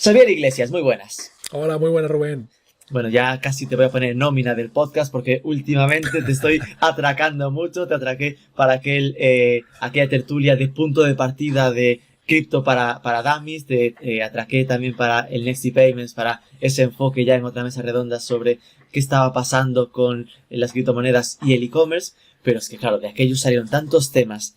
Xavier Iglesias, muy buenas. Hola, muy buenas, Rubén. Bueno, ya casi te voy a poner nómina del podcast porque últimamente te estoy atracando mucho. Te atraqué para aquella tertulia de punto de partida de cripto para dummies. Te atraqué también para el Nexi Payments, para ese enfoque ya en otra mesa redonda sobre qué estaba pasando con las criptomonedas y el e-commerce. Pero es que claro, de aquello salieron tantos temas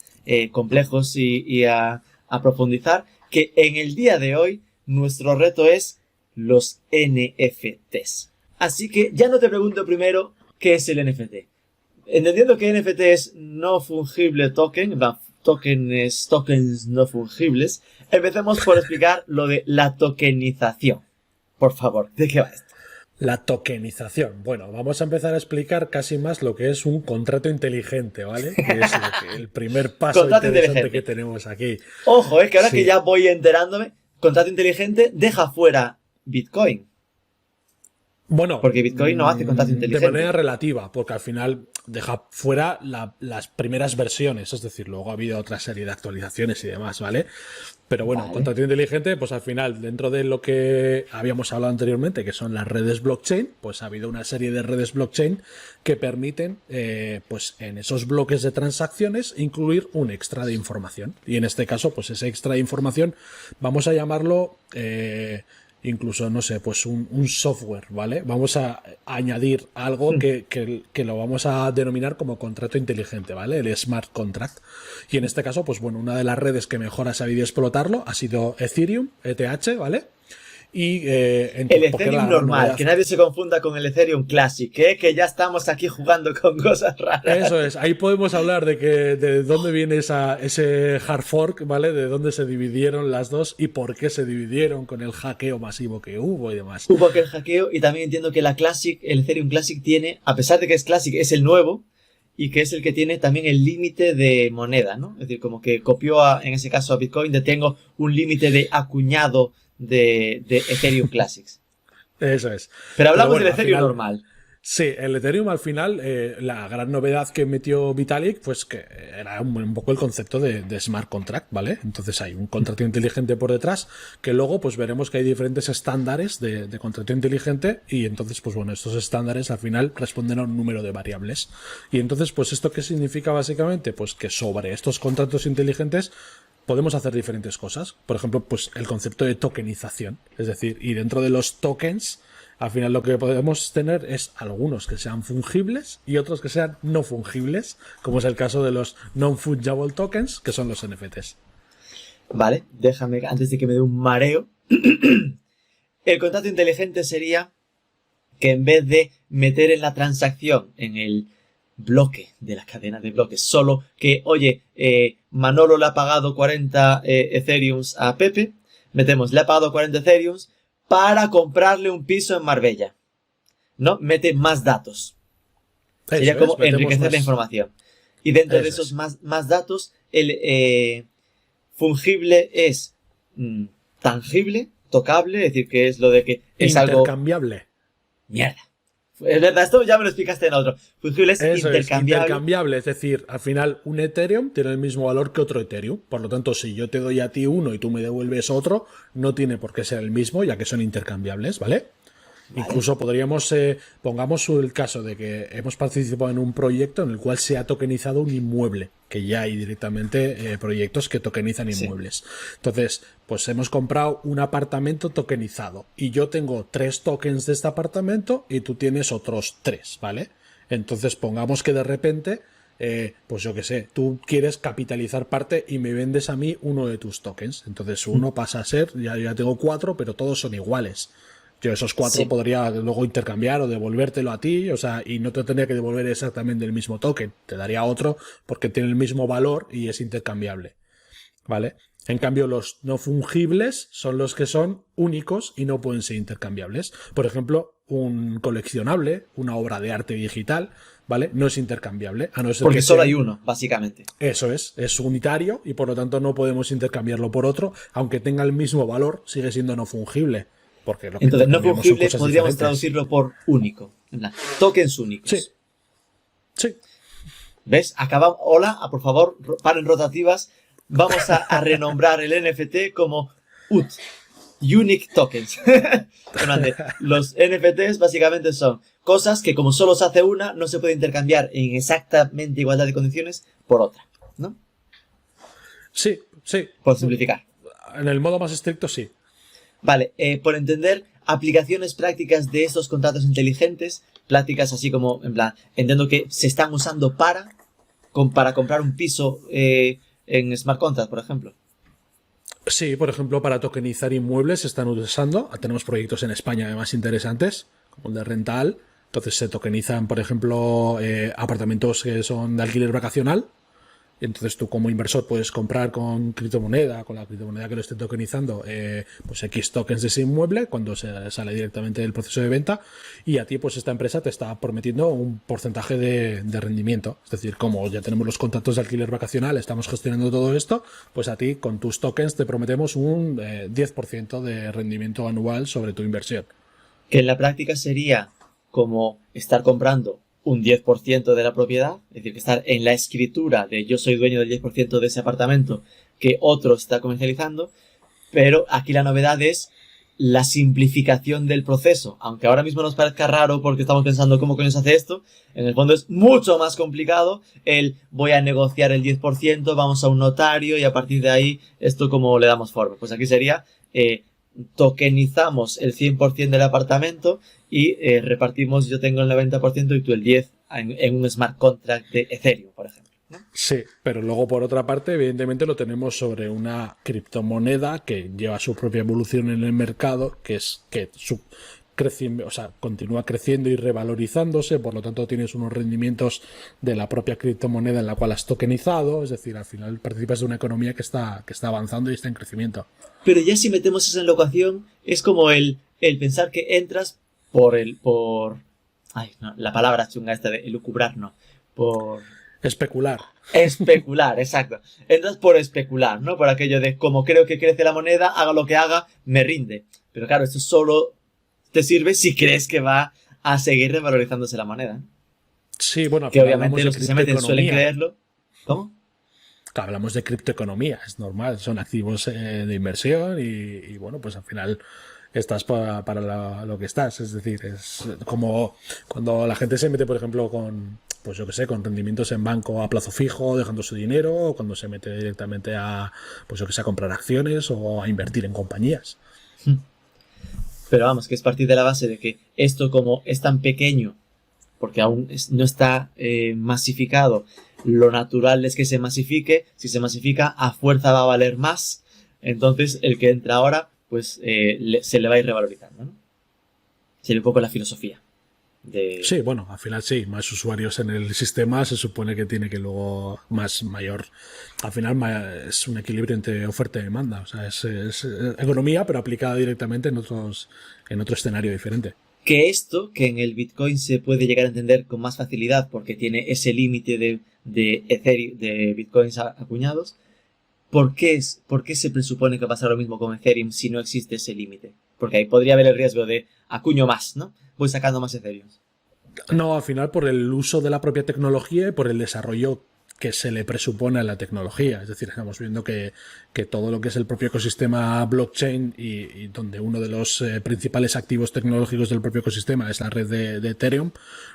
complejos y a profundizar que en el día de hoy nuestro reto es los NFTs. Así que ya no te pregunto primero qué es el NFT. Entendiendo que NFT es no fungible token, tokens no fungibles, empecemos por explicar lo de la tokenización. Por favor, ¿de qué va esto? La tokenización. Bueno, vamos a empezar a explicar casi más lo que es un contrato inteligente, ¿vale? Que es el primer paso interesante que tenemos aquí. Ojo, que ahora que ya voy enterándome, contrato inteligente deja fuera Bitcoin. Bueno, porque Bitcoin no hace contrato inteligente. De manera relativa, porque al final deja fuera las primeras versiones, es decir, luego ha habido otra serie de actualizaciones y demás, ¿vale? Pero bueno, contrato inteligente, pues al final, dentro de lo que habíamos hablado anteriormente, que son las redes blockchain, pues ha habido una serie de redes blockchain que permiten, pues en esos bloques de transacciones, incluir un extra de información. Y en este caso, pues ese extra de información, vamos a llamarlo... incluso, no sé, pues un software, ¿vale? Vamos a añadir algo que lo vamos a denominar como contrato inteligente, ¿vale? El smart contract. Y en este caso, pues bueno, una de las redes que mejor ha sabido explotarlo ha sido Ethereum, ETH, ¿vale? Y el Ethereum normal, que nadie se confunda con el Ethereum Classic, que ya estamos aquí jugando con cosas raras. Eso es, ahí podemos hablar de dónde viene ese hard fork, ¿vale? De dónde se dividieron las dos y por qué se dividieron con el hackeo masivo que hubo y demás. Hubo aquel hackeo y también entiendo que el Ethereum Classic tiene, a pesar de que es Classic, es el nuevo y que es el que tiene también el límite de moneda, ¿no? Es decir, como que copió en ese caso a Bitcoin, tengo un límite de acuñado de Ethereum Classics. Eso es. Pero hablamos del Ethereum normal. Sí, el Ethereum al final, la gran novedad que metió Vitalik, pues que era un poco el concepto de smart contract, ¿vale? Entonces hay un contrato inteligente por detrás, que luego pues veremos que hay diferentes estándares de contrato inteligente y entonces pues bueno, estos estándares al final responden a un número de variables. Y entonces pues ¿esto qué significa básicamente? Pues que sobre estos contratos inteligentes podemos hacer diferentes cosas. Por ejemplo, pues el concepto de tokenización, es decir, y dentro de los tokens... Al final lo que podemos tener es algunos que sean fungibles y otros que sean no fungibles, como es el caso de los non-fungible tokens, que son los NFTs. Vale, déjame, antes de que me dé un mareo. El contrato inteligente sería que en vez de meter en la transacción, en el bloque de la cadena de bloques, solo que, oye, Manolo le ha pagado 40 Ethereums a Pepe, metemos, le ha pagado 40 Ethereums, para comprarle un piso en Marbella, ¿no? Mete más datos. Sería como enriquecer la información. Y dentro de esos más datos, el fungible es tangible, tocable, es decir, que es lo de que es algo... Intercambiable. Mierda. Es verdad, esto ya me lo explicaste en otro. Fungible es intercambiable. Intercambiable, es decir, al final un Ethereum tiene el mismo valor que otro Ethereum. Por lo tanto, si yo te doy a ti uno y tú me devuelves otro, no tiene por qué ser el mismo, ya que son intercambiables, ¿vale? Incluso podríamos, pongamos el caso de que hemos participado en un proyecto en el cual se ha tokenizado un inmueble, que ya hay directamente proyectos que tokenizan inmuebles. Sí. Entonces, pues hemos comprado un apartamento tokenizado y yo tengo 3 tokens de este apartamento y tú tienes otros 3, ¿vale? Entonces, pongamos que de repente, pues yo qué sé, tú quieres capitalizar parte y me vendes a mí uno de tus tokens. Entonces, uno pasa a ser, ya tengo 4, pero todos son iguales. Yo esos 4 podría luego intercambiar o devolvértelo a ti, o sea, y no te tendría que devolver exactamente el mismo token. Te daría otro porque tiene el mismo valor y es intercambiable, ¿vale? En cambio, los no fungibles son los que son únicos y no pueden ser intercambiables. Por ejemplo, un coleccionable, una obra de arte digital, ¿vale? No es intercambiable, a no ser porque que solo hay uno, básicamente. Eso es unitario y por lo tanto no podemos intercambiarlo por otro, aunque tenga el mismo valor, sigue siendo no fungible. Porque lo que entonces, no fungible podríamos traducirlo por único. Tokens únicos. Sí. ¿Ves? Acabamos. Hola, por favor, paren rotativas. Vamos a renombrar el NFT como UT. unique tokens. Los NFTs básicamente son cosas que como solo se hace una, no se puede intercambiar en exactamente igualdad de condiciones por otra, ¿no? Sí, sí. Por simplificar. En el modo más estricto, sí. Vale, por entender aplicaciones prácticas de estos contratos inteligentes, prácticas así como, en plan, entiendo que se están usando para comprar un piso en smart contract, por ejemplo. Sí, por ejemplo, para tokenizar inmuebles se están usando. Tenemos proyectos en España además interesantes, como el de Rental. Entonces se tokenizan, por ejemplo, apartamentos que son de alquiler vacacional. Entonces tú como inversor puedes comprar con criptomoneda, con la criptomoneda que lo esté tokenizando, pues X tokens de ese inmueble cuando se sale directamente del proceso de venta, y a ti pues esta empresa te está prometiendo un porcentaje de rendimiento. Es decir, como ya tenemos los contratos de alquiler vacacional, estamos gestionando todo esto, pues a ti con tus tokens te prometemos un 10% de rendimiento anual sobre tu inversión. Que en la práctica sería como estar comprando un 10% de la propiedad, es decir, que estar en la escritura de yo soy dueño del 10% de ese apartamento que otro está comercializando, pero aquí la novedad es la simplificación del proceso. Aunque ahora mismo nos parezca raro porque estamos pensando cómo coño se hace esto, en el fondo es mucho más complicado el voy a negociar el 10%, vamos a un notario y a partir de ahí esto cómo le damos forma. Pues aquí sería tokenizamos el 100% del apartamento y repartimos, yo tengo el 90% y tú el 10% en un smart contract de Ethereum, por ejemplo, ¿no? Sí, pero luego por otra parte, evidentemente lo tenemos sobre una criptomoneda que lleva su propia evolución en el mercado, que es que continúa creciendo y revalorizándose, por lo tanto tienes unos rendimientos de la propia criptomoneda en la cual has tokenizado, es decir, al final participas de una economía que está avanzando y está en crecimiento. Pero ya si metemos esa enlocación, es como el pensar que entras ay, no, la palabra chunga esta de elucubrar, no. Especular. Especular, exacto. Entras por especular, ¿no? Por aquello de como creo que crece la moneda, haga lo que haga, me rinde. Pero claro, esto solo te sirve si crees que va a seguir revalorizándose la moneda. Sí, bueno, que obviamente los que se meten suelen creerlo. ¿Cómo? Hablamos de criptoeconomía, es normal, son activos de inversión y bueno, pues al final estás para lo que estás. Es decir, es como cuando la gente se mete, por ejemplo, pues yo que sé, con rendimientos en banco a plazo fijo, dejando su dinero, o cuando se mete directamente pues yo que sé, a comprar acciones o a invertir en compañías. Pero vamos, que es partir de la base de que esto como es tan pequeño, porque aún no está masificado, lo natural es que se masifique. Si se masifica, a fuerza va a valer más. Entonces, el que entra ahora, pues se le va a ir revalorizando, ¿no? Sería un poco la filosofía. Sí, bueno, al final sí, más usuarios en el sistema se supone que tiene que luego mayor. Al final es un equilibrio entre oferta y demanda. O sea, es economía, pero aplicada directamente en otro escenario diferente. Que esto, que en el Bitcoin se puede llegar a entender con más facilidad porque tiene ese límite de Ethereum, de Bitcoins acuñados, ¿por qué se presupone que pasa lo mismo con Ethereum si no existe ese límite? Porque ahí podría haber el riesgo de acuño más, ¿no? Voy sacando más Ethereum. No, al final por el uso de la propia tecnología y por el desarrollo que se le presupone a la tecnología. Es decir, estamos viendo que todo lo que es el propio ecosistema blockchain y donde uno de los principales activos tecnológicos del propio ecosistema es la red de Ethereum,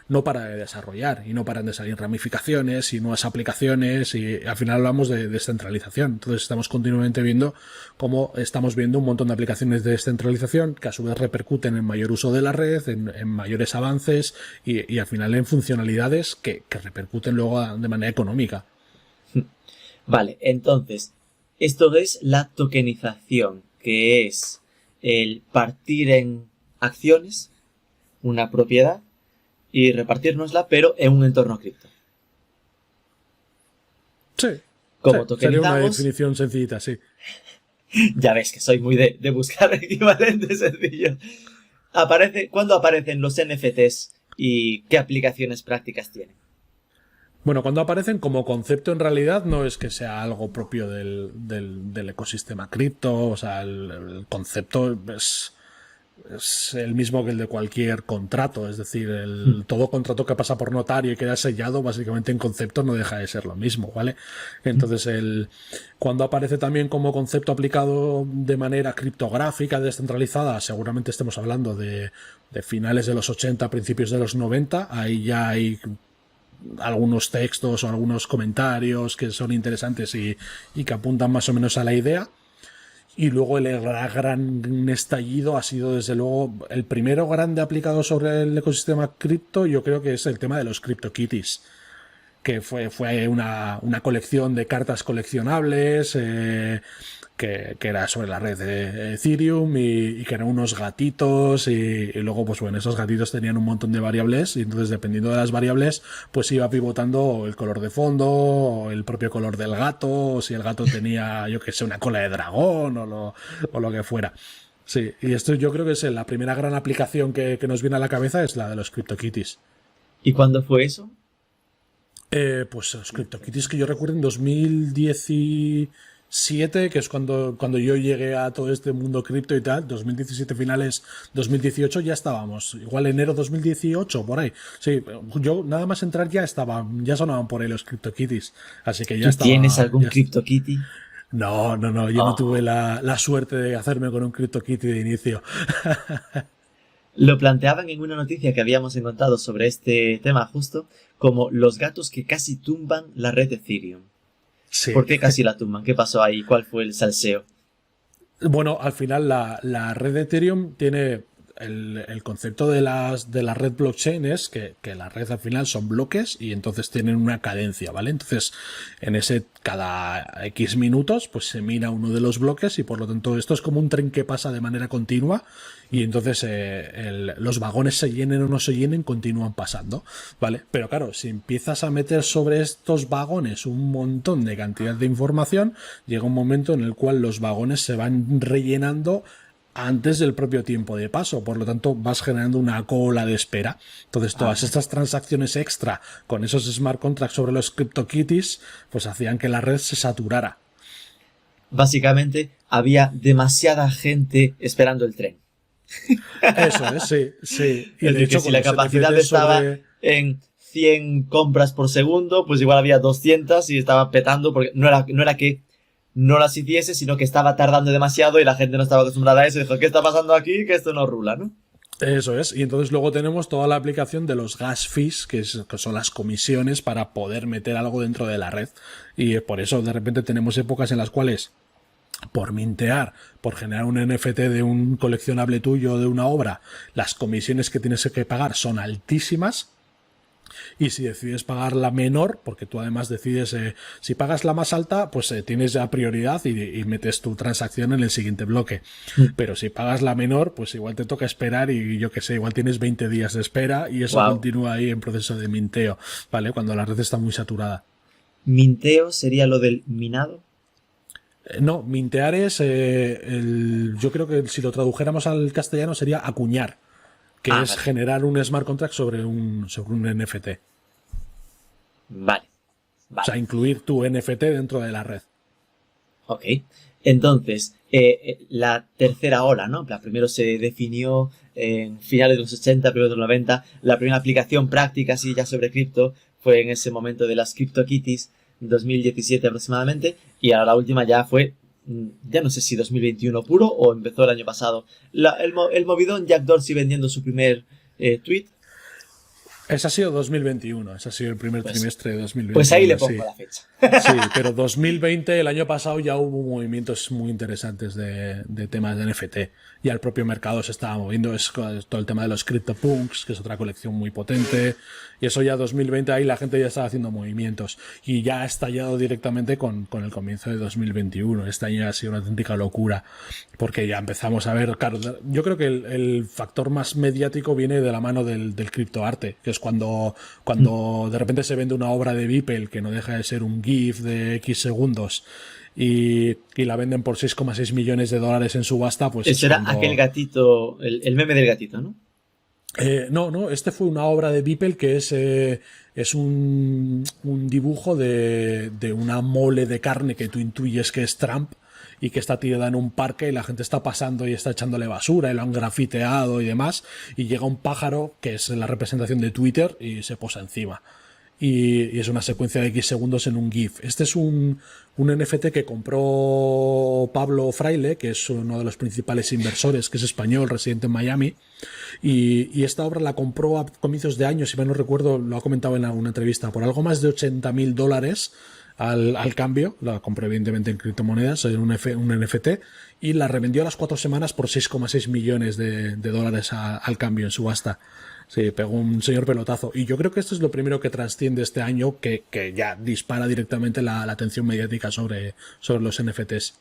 no para de desarrollar y no paran de salir ramificaciones y nuevas aplicaciones y al final hablamos de descentralización. Entonces estamos continuamente viendo cómo estamos viendo un montón de aplicaciones de descentralización que a su vez repercuten en mayor uso de la red, en mayores avances y al final en funcionalidades que repercuten luego de manera económica. Vale, entonces, esto es la tokenización, que es el partir en acciones una propiedad y repartirnosla, pero en un entorno cripto. Sí. Como sí, sería una tokenizamos, definición sencillita, sí. Ya ves que soy muy de buscar equivalentes sencillos. ¿Cuándo aparecen los NFTs y qué aplicaciones prácticas tienen? Bueno, cuando aparecen como concepto en realidad no es que sea algo propio del ecosistema cripto, o sea, el concepto es el mismo que el de cualquier contrato, es decir, todo contrato que pasa por notario y queda sellado, básicamente en concepto no deja de ser lo mismo, ¿vale? Entonces, cuando aparece también como concepto aplicado de manera criptográfica, descentralizada, seguramente estemos hablando de finales de los 80, principios de los 90, ahí ya hay algunos textos o algunos comentarios que son interesantes y que apuntan más o menos a la idea. Y luego el gran estallido ha sido, desde luego, el primero grande aplicado sobre el ecosistema cripto. Yo creo que es el tema de los CryptoKitties, que fue una colección de cartas coleccionables que era sobre la red de Ethereum y que eran unos gatitos y luego, pues bueno, esos gatitos tenían un montón de variables y entonces, dependiendo de las variables, pues iba pivotando el color de fondo o el propio color del gato, o si el gato tenía, yo que sé, una cola de dragón o lo que fuera. Sí, y esto yo creo que es la primera gran aplicación que nos viene a la cabeza, es la de los CryptoKitties. ¿Y cuándo fue eso? Pues los CryptoKitties que yo recuerdo en 2017, que es cuando yo llegué a todo este mundo cripto y tal, 2017 finales, 2018 ya estábamos, igual enero 2018, por ahí. Sí, yo nada más entrar ya sonaban por ahí los CryptoKitties, así que ya ¿Tú estaba. tienes algún CryptoKitty? No, yo no tuve la suerte de hacerme con un CryptoKitty de inicio. Lo planteaban en una noticia que habíamos encontrado sobre este tema justo, como los gatos que casi tumban la red de Ethereum. Sí. ¿Por qué casi la tumban? ¿Qué pasó ahí? ¿Cuál fue el salseo? Bueno, al final la red de Ethereum tiene el concepto de la red blockchain es que la red al final son bloques y entonces tienen una cadencia, ¿vale? Entonces, cada X minutos, pues se mina uno de los bloques y por lo tanto esto es como un tren que pasa de manera continua y entonces los vagones se llenen o no se llenen, continúan pasando, ¿vale? Pero claro, si empiezas a meter sobre estos vagones un montón de cantidad de información, llega un momento en el cual los vagones se van rellenando antes del propio tiempo de paso, por lo tanto vas generando una cola de espera. Entonces todas estas transacciones extra con esos smart contracts sobre los CryptoKitties pues hacían que la red se saturara. Básicamente había demasiada gente esperando el tren. Eso es, sí. Y de hecho, si la capacidad estaba en 100 compras por segundo, pues igual había 200 y estaba petando, porque no era que no las hiciese, sino que estaba tardando demasiado y la gente no estaba acostumbrada a eso y dijo, ¿qué está pasando aquí? Que esto no rula, ¿no? Eso es, y entonces luego tenemos toda la aplicación de los gas fees, que son las comisiones para poder meter algo dentro de la red. Y por eso de repente tenemos épocas en las cuales por mintear, por generar un NFT de un coleccionable tuyo, de una obra, las comisiones que tienes que pagar son altísimas. Y si decides pagar la menor, porque tú además decides, si pagas la más alta, pues tienes ya prioridad y metes tu transacción en el siguiente bloque. Pero si pagas la menor, pues igual te toca esperar y yo qué sé, igual tienes 20 días de espera y eso continúa ahí en proceso de minteo, ¿vale? Cuando la red está muy saturada. ¿Minteo sería lo del minado? No, mintear es, yo creo que si lo tradujéramos al castellano sería acuñar, que es vale, generar un smart contract sobre un NFT. Vale. O sea, incluir tu NFT dentro de la red. Ok. Entonces, la tercera ola, ¿no? Primero se definió en finales de los 80, primeros de los 90. La primera aplicación práctica, así ya sobre cripto, fue en ese momento de las CryptoKitties, 2017 aproximadamente. Y ahora la última ya fue, ya no sé si 2021 puro o empezó el año pasado. El movidón Jack Dorsey vendiendo su primer tweet. Ese ha sido 2021, ese ha sido el primer trimestre de 2021. Pues ahí le pongo la fecha. Sí, pero 2020, el año pasado, ya hubo movimientos muy interesantes de temas de NFT. Ya el propio mercado se estaba moviendo, es todo el tema de los CryptoPunks, que es otra colección muy potente. Y eso ya 2020, ahí la gente ya estaba haciendo movimientos. Y ya ha estallado directamente con el comienzo de 2021. Este año ha sido una auténtica locura, porque ya empezamos a ver, claro, yo creo que el factor más mediático viene de la mano del criptoarte, que es cuando de repente se vende una obra de Beeple que no deja de ser un GIF de X segundos y la venden por 6,6 millones de dólares en subasta, pues ese era aquel gatito, el meme del gatito, ¿no? No, este fue una obra de Beeple que es un dibujo de una mole de carne que tú intuyes que es Trump y que está tirada en un parque y la gente está pasando y está echándole basura y lo han grafiteado y demás, y llega un pájaro que es la representación de Twitter y se posa encima. Y es una secuencia de X segundos en un GIF. Este es un NFT que compró Pablo Fraile, que es uno de los principales inversores, que es español, residente en Miami. Y esta obra la compró a comienzos de año, si mal no recuerdo, lo ha comentado en alguna entrevista, por algo más de $80.000 al cambio. La compró evidentemente en criptomonedas, en un NFT, y la revendió a las 4 semanas por 6,6 millones de dólares al cambio en subasta. Sí, pegó un señor pelotazo. Y yo creo que esto es lo primero que trasciende este año, que ya dispara directamente la atención mediática sobre los NFTs.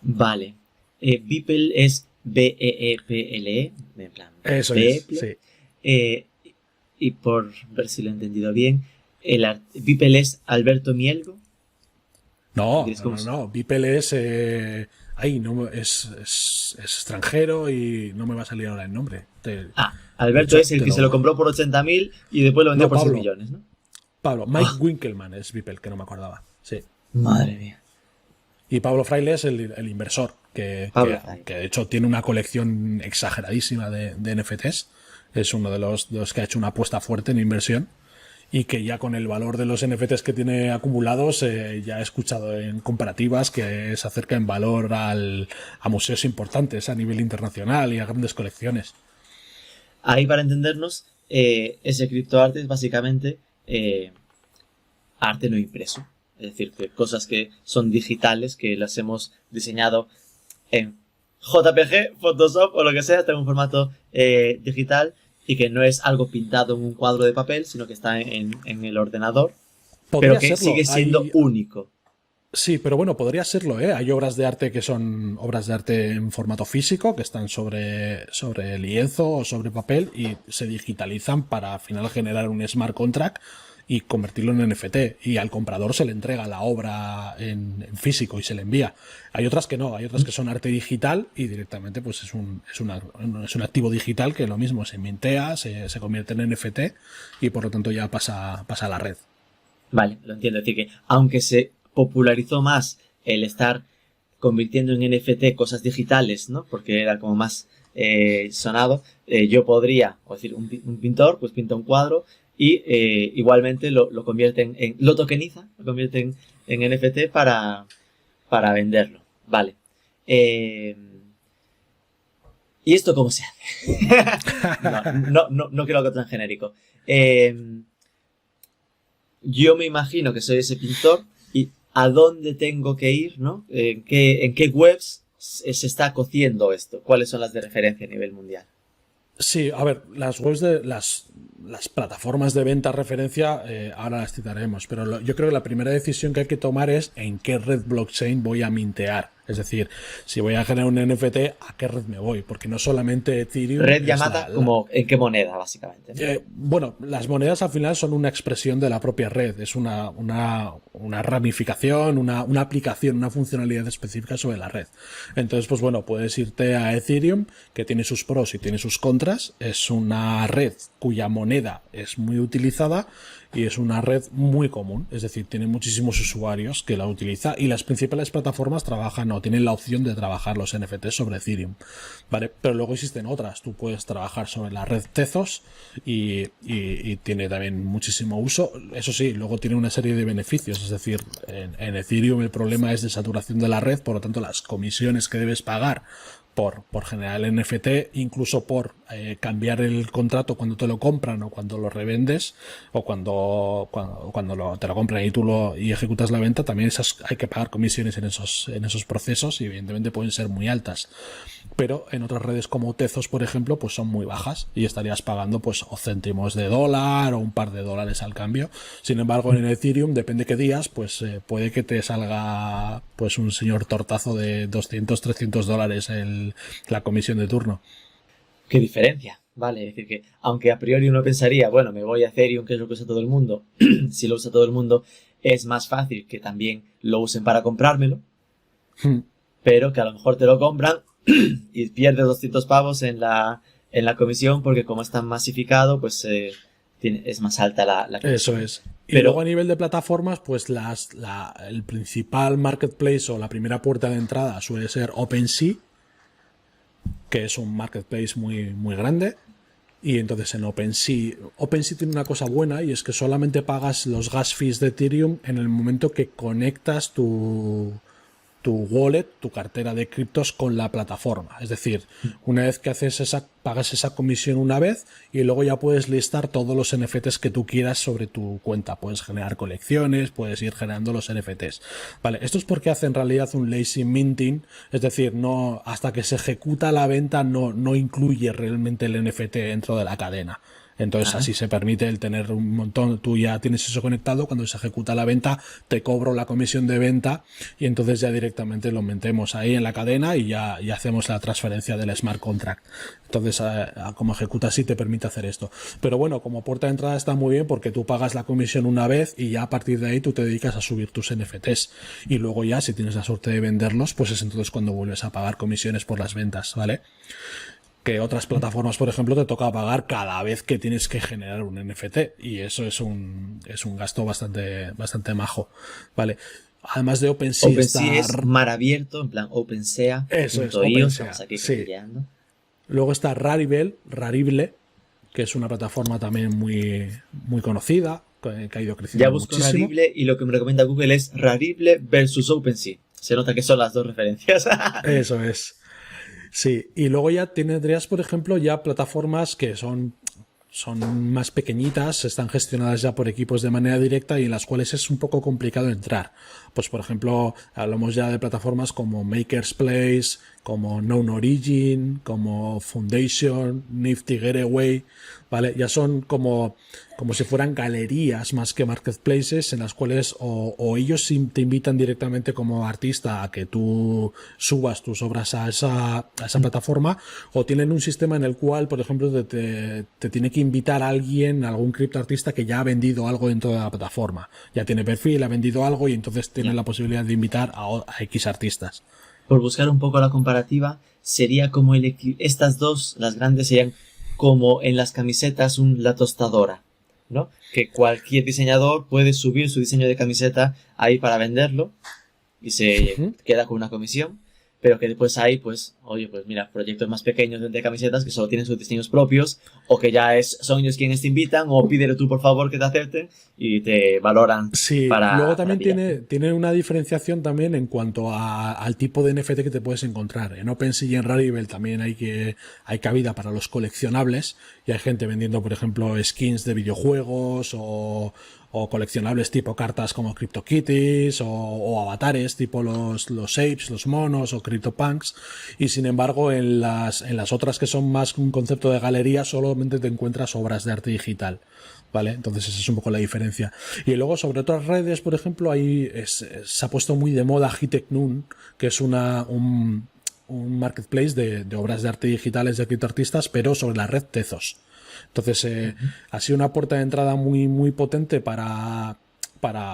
Vale. Beeple es Beeple, en plan. Eso Beeple. es, sí. Y por ver si lo he entendido bien, Beeple es Alberto Mielgo. No. Beeple es... no, es extranjero y no me va a salir ahora el nombre. Alberto es el que se lo compró por 80.000 y después lo vendió por 6 millones, ¿no? Pablo, Mike Winkelmann es Beeple, que no me acordaba. Sí. Madre mía. Y Pablo Fraile es el inversor, que de hecho tiene una colección exageradísima de NFTs. Es uno de los que ha hecho una apuesta fuerte en inversión. Y que ya con el valor de los NFTs que tiene acumulados, ya he escuchado en comparativas que se acerca en valor a museos importantes a nivel internacional y a grandes colecciones. Ahí, para entendernos, ese criptoarte es básicamente arte no impreso. Es decir, que cosas que son digitales, que las hemos diseñado en JPG, Photoshop o lo que sea, está en un formato digital, y que no es algo pintado en un cuadro de papel, sino que está en el ordenador, pero que sigue siendo único. Sí, pero bueno, podría serlo, ¿eh? Hay obras de arte que son obras de arte en formato físico, que están sobre lienzo o sobre papel y se digitalizan para al final generar un smart contract y convertirlo en NFT, y al comprador se le entrega la obra en físico y se le envía. Hay otras que no, hay otras que son arte digital y directamente pues es un activo digital que lo mismo se mintea, se convierte en NFT y por lo tanto ya pasa a la red. Vale, lo entiendo. Es decir, que aunque se popularizó más el estar convirtiendo en NFT cosas digitales, ¿no? Porque era como más sonado, yo podría, o decir, un pintor pues pinta un cuadro y igualmente lo convierten lo tokeniza, lo convierten en NFT para venderlo. Vale. ¿Y esto cómo se hace? No quiero algo tan genérico. Yo me imagino que soy ese pintor y ¿a dónde tengo que ir, no? ¿En qué webs se está cociendo esto? ¿Cuáles son las de referencia a nivel mundial? Sí, a ver, las webs de las plataformas de venta referencia, ahora las citaremos, pero yo creo que la primera decisión que hay que tomar es en qué red blockchain voy a mintear. Es decir, si voy a generar un NFT, ¿a qué red me voy? Porque no solamente Ethereum... Red llamada como ¿en qué moneda, básicamente? Bueno, las monedas al final son una expresión de la propia red. Es una ramificación, una aplicación, una funcionalidad específica sobre la red. Entonces, pues bueno, puedes irte a Ethereum, que tiene sus pros y tiene sus contras. Es una red cuya moneda es muy utilizada y es una red muy común, es decir, tiene muchísimos usuarios que la utilizan y las principales plataformas trabajan o tienen la opción de trabajar los NFTs sobre Ethereum, ¿vale? Pero luego existen otras, tú puedes trabajar sobre la red Tezos y tiene también muchísimo uso. Eso sí, luego tiene una serie de beneficios, es decir, en Ethereum el problema es de saturación de la red, por lo tanto las comisiones que debes pagar por generar el NFT, incluso por cambiar el contrato cuando te lo compran o cuando lo revendes o cuando te lo compran y tú y ejecutas la venta, también hay que pagar comisiones en esos procesos y evidentemente pueden ser muy altas. Pero en otras redes como Tezos, por ejemplo, pues son muy bajas y estarías pagando pues o céntimos de dólar o un par de dólares al cambio. Sin embargo, en Ethereum, depende qué días, pues puede que te salga pues un señor tortazo de 200, 300 dólares la comisión de turno. ¿Qué diferencia? Vale, es decir que, aunque a priori uno pensaría, bueno, me voy a Ethereum, que es lo que usa todo el mundo, si lo usa todo el mundo, es más fácil que también lo usen para comprármelo, pero que a lo mejor te lo compran y pierdes 200 pavos en la comisión porque como es tan masificado, pues es más alta la comisión. Eso es. Y luego a nivel de plataformas, pues el principal marketplace o la primera puerta de entrada suele ser OpenSea, que es un marketplace muy, muy grande. Y entonces en OpenSea tiene una cosa buena, y es que solamente pagas los gas fees de Ethereum en el momento que conectas tu wallet, tu cartera de criptos con la plataforma. Es decir, una vez que pagas esa comisión una vez, y luego ya puedes listar todos los NFTs que tú quieras sobre tu cuenta. Puedes generar colecciones, puedes ir generando los NFTs. Vale, esto es porque hace en realidad un lazy minting, es decir, no, hasta que se ejecuta la venta no incluye realmente el NFT dentro de la cadena. Entonces así se permite el tener un montón, tú ya tienes eso conectado, cuando se ejecuta la venta te cobro la comisión de venta, y entonces ya directamente lo metemos ahí en la cadena y ya hacemos la transferencia del smart contract. Entonces como ejecuta así te permite hacer esto. Pero bueno, como puerta de entrada está muy bien porque tú pagas la comisión una vez y ya a partir de ahí tú te dedicas a subir tus NFTs, y luego ya si tienes la suerte de venderlos, pues es entonces cuando vuelves a pagar comisiones por las ventas, ¿vale? Que otras plataformas, por ejemplo, te toca pagar cada vez que tienes que generar un NFT, y eso es un gasto bastante majo, ¿vale? Además de OpenSea OpenSea es mar abierto, en plan Eso es, OpenSea.io, OpenSea, estamos aquí sí. creando. Luego está Rarible, que es una plataforma también muy, muy conocida, que ha ido creciendo Ya busco muchísimo. Rarible y lo que me recomienda Google es Rarible versus OpenSea. Se nota que son las dos referencias. Eso es. Sí, y luego ya tendrías, por ejemplo, ya plataformas que son más pequeñitas, están gestionadas ya por equipos de manera directa, y en las cuales es un poco complicado entrar. Pues por ejemplo, hablamos ya de plataformas como Maker's Place, como Known Origin, como Foundation, Nifty Getaway, ¿vale? Ya son como si fueran galerías más que marketplaces, en las cuales o ellos te invitan directamente como artista a que tú subas tus obras a esa plataforma, o tienen un sistema en el cual, por ejemplo, te tiene que invitar a alguien, algún criptoartista que ya ha vendido algo dentro de la plataforma. Ya tiene perfil, ha vendido algo, y entonces tiene la posibilidad de invitar a X artistas. Por buscar un poco la comparativa, sería como estas dos, las grandes, serían como en las camisetas la tostadora, ¿no? Que cualquier diseñador puede subir su diseño de camiseta ahí para venderlo y se queda con una comisión, pero que después hay, pues, oye, pues mira, proyectos más pequeños de camisetas que solo tienen sus diseños propios, o que ya son ellos quienes te invitan, o pídele tú por favor que te acepten y te valoran. Sí, luego también tiene una diferenciación también en cuanto al tipo de NFT que te puedes encontrar. En OpenSea y en Rarible también hay cabida para los coleccionables, y hay gente vendiendo, por ejemplo, skins de videojuegos o coleccionables tipo cartas como CryptoKitties o avatares tipo los apes, los monos o CryptoPunks. Y sin embargo en las otras, que son más un concepto de galería, solamente te encuentras obras de arte digital, ¿vale? Entonces esa es un poco la diferencia. Y luego sobre otras redes, por ejemplo, se ha puesto muy de moda HitechNoon, que es un marketplace de obras de arte digitales de criptoartistas, pero sobre la red Tezos. Entonces ha sido una puerta de entrada muy, muy potente para